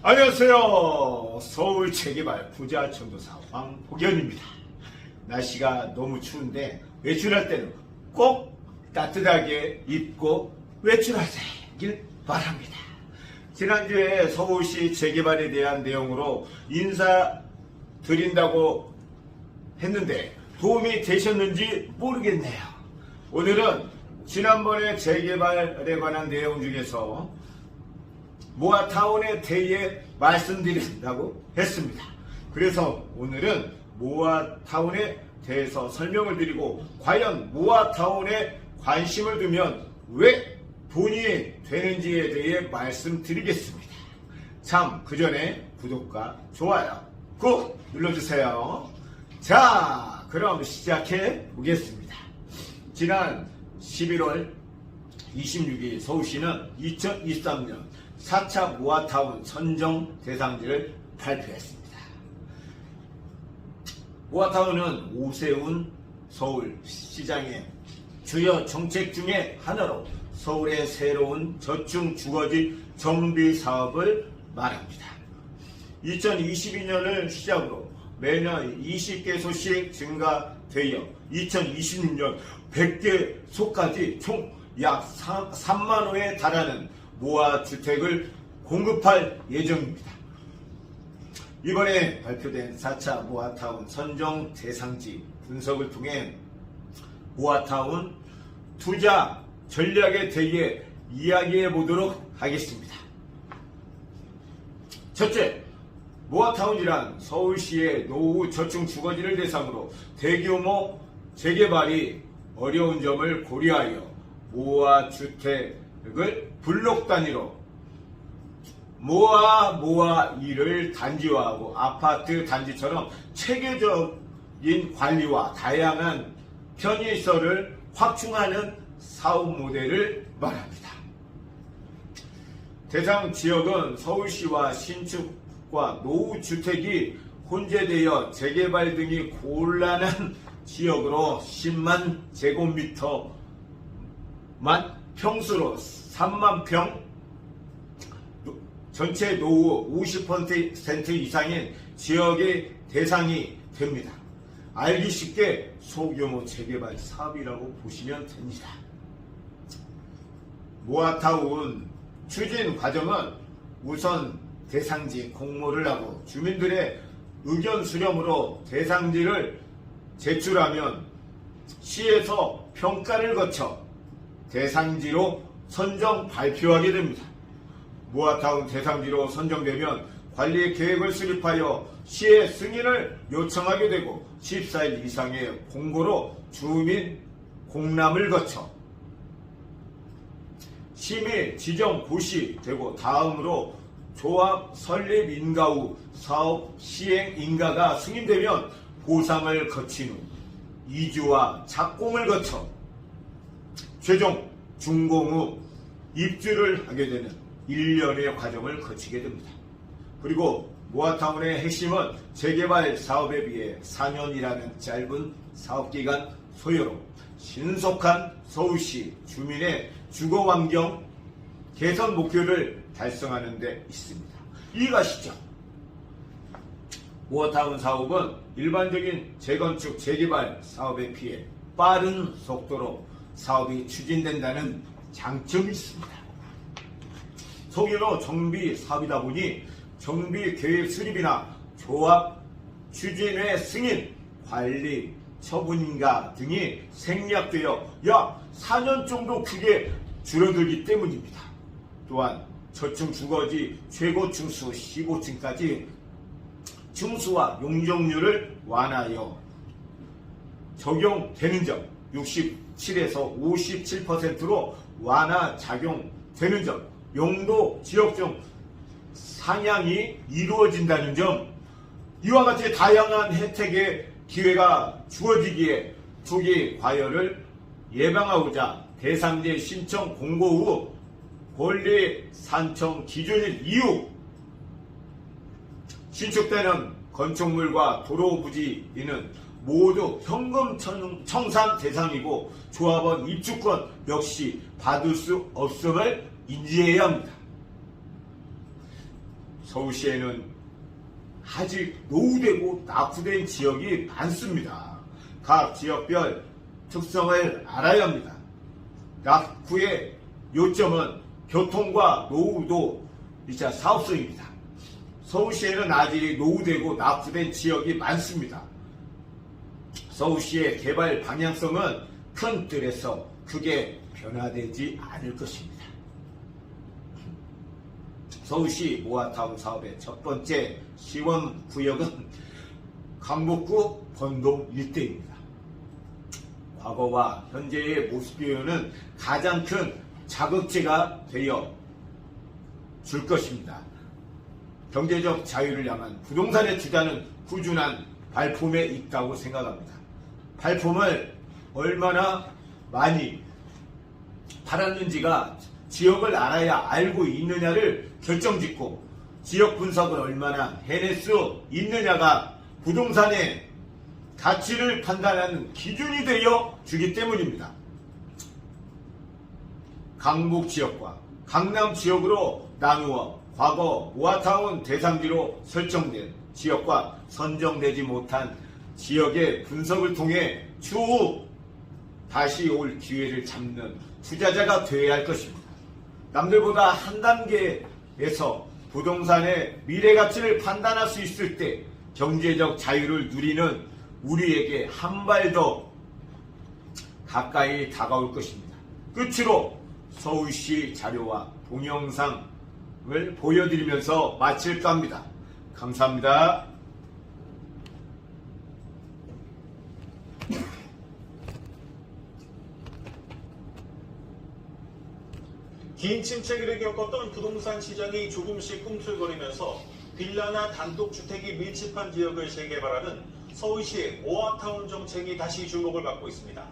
안녕하세요. 서울 재개발 부자 전도사 황복연입니다. 날씨가 너무 추운데 외출할 때는 꼭 따뜻하게 입고 외출하시길 바랍니다. 지난주에 서울시 재개발에 대한 내용으로 인사드린다고 했는데 도움이 되셨는지 모르겠네요. 오늘은 지난번에 재개발에 관한 내용 중에서 모아타운에 대해 말씀드린다고 했습니다. 그래서 오늘은 모아타운에 대해서 설명을 드리고 과연 모아타운에 관심을 두면 왜 돈이 되는지에 대해 말씀드리겠습니다. 참 그 전에 구독과 좋아요 꾹 눌러주세요. 자, 그럼 시작해 보겠습니다. 지난 11월 26일 서울시는 2023년 4차 모아타운 선정 대상지를 발표했습니다. 모아타운은 오세훈 서울시장의 주요 정책 중에 하나로 서울의 새로운 저층 주거지 정비 사업을 말합니다. 2022년을 시작으로 매년 20개소씩 증가되어 2026년 100개소까지 총 약 3만 호에 달하는 모아주택을 공급할 예정입니다. 이번에 발표된 4차 모아타운 선정 대상지 분석을 통해 모아타운 투자 전략에 대해 이야기해 보도록 하겠습니다. 첫째, 모아타운이란 서울시의 노후 저층 주거지를 대상으로 대규모 재개발이 어려운 점을 고려하여 모아주택을 블록 단위로 모아 2를 단지화하고 아파트 단지처럼 체계적인 관리와 다양한 편의시설을 확충하는 사업 모델을 말합니다. 대상 지역은 서울시와 신축과 노후주택이 혼재되어 재개발 등이 곤란한 지역으로 10만 제곱미터만 평수로 3만 평, 전체 노후 50% 이상인 지역의 대상이 됩니다. 알기 쉽게 소규모 재개발 사업이라고 보시면 됩니다. 모아타운 추진 과정은 우선 대상지 공모를 하고 주민들의 의견 수렴으로 대상지를 제출하면 시에서 평가를 거쳐 대상지로 선정 발표하게 됩니다. 모아타운 대상지로 선정되면 관리 계획을 수립하여 시의 승인을 요청하게 되고 14일 이상의 공고로 주민 공람을 거쳐 심의 지정 고시되고 다음으로 조합 설립 인가 후 사업 시행 인가가 승인되면 보상을 거친 후 2주와 착공을 거쳐 최종 준공 후 입주를 하게 되는 1년의 과정을 거치게 됩니다. 그리고 모아타운의 핵심은 재개발 사업에 비해 4년이라는 짧은 사업기간 소요로 신속한 서울시 주민의 주거환경 개선 목표를 달성하는 데 있습니다. 이해가시죠? 모아타운 사업은 일반적인 재건축 재개발 사업에 비해 빠른 속도로 사업이 추진된다는 장점이 있습니다. 소규모 정비 사업이다 보니 정비 계획 수립이나 조합 추진회 승인, 관리, 처분인가 등이 생략되어 약 4년 정도 크게 줄어들기 때문입니다. 또한 저층 주거지 최고 층수 15층까지 층수와 용적률을 완화하여 적용되는 점 67에서 57%로 완화 작용되는 점, 용도 지역적 상향이 이루어진다는 점, 이와 같이 다양한 혜택의 기회가 주어지기에 투기 과열을 예방하고자 대상지 신청 공고 후 권리 산청 기준일 이후 신축되는 건축물과 도로 부지에는 모두 현금 청산 대상이고 조합원 입주권 역시 받을 수 없음을 인지해야 합니다. 서울시에는 아직 노후되고 낙후된 지역이 많습니다. 각 지역별 특성을 알아야 합니다. 낙후의 요점은 교통과 노후도 이자 사업성입니다. 서울시에는 아직 노후되고 낙후된 지역이 많습니다. 서울시의 개발 방향성은 큰 틀에서 크게 변화되지 않을 것입니다. 서울시 모아타운 사업의 첫 번째 시범구역은 강북구 번동 일대입니다. 과거와 현재의 모습 비교는 가장 큰 자극제가 되어 줄 것입니다. 경제적 자유를 향한 부동산에 투자는 꾸준한 발품에 있다고 생각합니다. 발품을 얼마나 많이 팔았는지가 지역을 알아야 알고 있느냐를 결정짓고 지역 분석을 얼마나 해낼 수 있느냐가 부동산의 가치를 판단하는 기준이 되어 주기 때문입니다. 강북 지역과 강남 지역으로 나누어 과거 모아타운 대상지로 설정된 지역과 선정되지 못한 지역의 분석을 통해 추후 다시 올 기회를 잡는 투자자가 되어야 할 것입니다. 남들보다 한 단계에서 부동산의 미래 가치를 판단할 수 있을 때 경제적 자유를 누리는 우리에게 한 발 더 가까이 다가올 것입니다. 끝으로 서울시 자료와 동영상을 보여드리면서 마칠까 합니다. 감사합니다. 긴 침체기를 겪었던 부동산 시장이 조금씩 꿈틀거리면서 빌라나 단독주택이 밀집한 지역을 재개발하는 서울시의 모아타운 정책이 다시 주목을 받고 있습니다.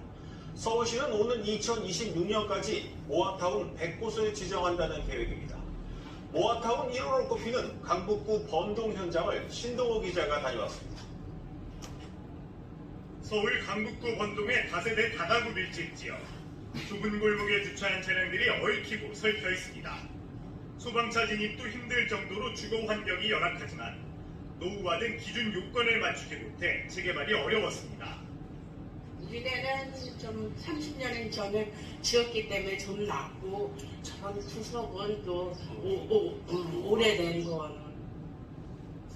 서울시는 오는 2026년까지 모아타운 100곳을 지정한다는 계획입니다. 모아타운 1호로 꼽히는 강북구 번동 현장을 신동호 기자가 다녀왔습니다. 서울 강북구 번동의 다세대 다가구 밀집 지역. 좁은 골목에 주차한 차량들이 얽히고 설켜 있습니다. 소방차 진입도 힘들 정도로 주거 환경이 열악하지만 노후화된 기준 요건을 맞추지 못해 재개발이 어려웠습니다. 우리네는 좀 30년 전에 지었기 때문에 좀 낫고 저런 구석은 또 오래된 거는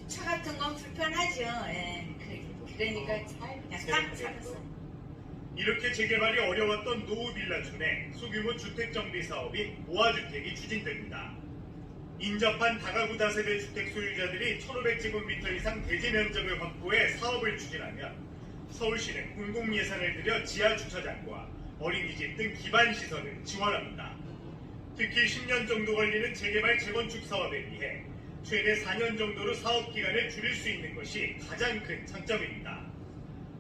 차 같은 건 불편하죠. 예. 그러니까 그냥 딱 잡았어요. 이렇게 재개발이 어려웠던 노후 빌라촌에 소규모 주택정비 사업인 모아주택이 추진됩니다. 인접한 다가구 다세대 주택 소유자들이 1,500제곱미터 이상 대지 면적을 확보해 사업을 추진하면 서울시는 공공예산을 들여 지하주차장과 어린이집 등 기반시설을 지원합니다. 특히 10년 정도 걸리는 재개발 재건축 사업에 비해 최대 4년 정도로 사업기간을 줄일 수 있는 것이 가장 큰 장점입니다.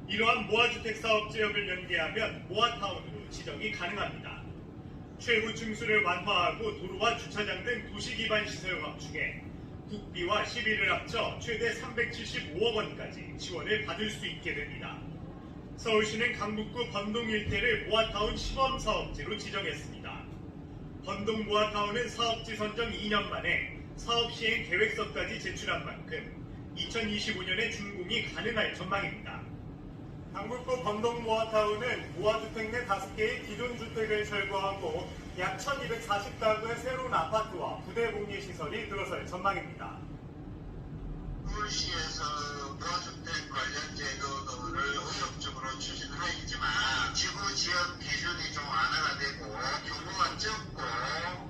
이러한 모아주택 사업 지역을 연계하면 모아타운으로 지정이 가능합니다. 최후 층수를 완화하고 도로와 주차장 등 도시기반 시설 확충에 국비와 시비를 합쳐 최대 375억 원까지 지원을 받을 수 있게 됩니다. 서울시는 강북구 번동 일대를 모아타운 시범사업지로 지정했습니다. 번동 모아타운은 사업지 선정 2년 만에 사업 시행 계획서까지 제출한 만큼 2025년에 준공이 가능할 전망입니다. 강북구 번동 모아타운은 모아주택 내 5개의 기존 주택을 철거하고 약 1240가구의 새로운 아파트와 부대 복리시설이 들어설 전망입니다. 서울시에서 모아주택 관련 제도를 의욕적으로 추진하였지만 지구 지역 기준이 좀 완화가 되고 규모가 적고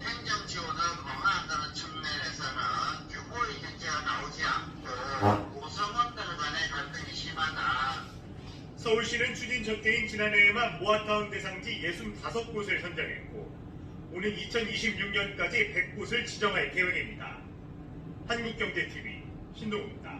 행정 지원을 강화한다는 측면에서는 규모의 견제가 나오지 않고 구성원들 간의 갈등이 심하다. 서울시는 추진 전개인 지난해에만 모아타운 대상지 65곳을 선정했고 오는 2026년까지 100곳을 지정할 계획입니다. 한국경제TV 신동우입니다.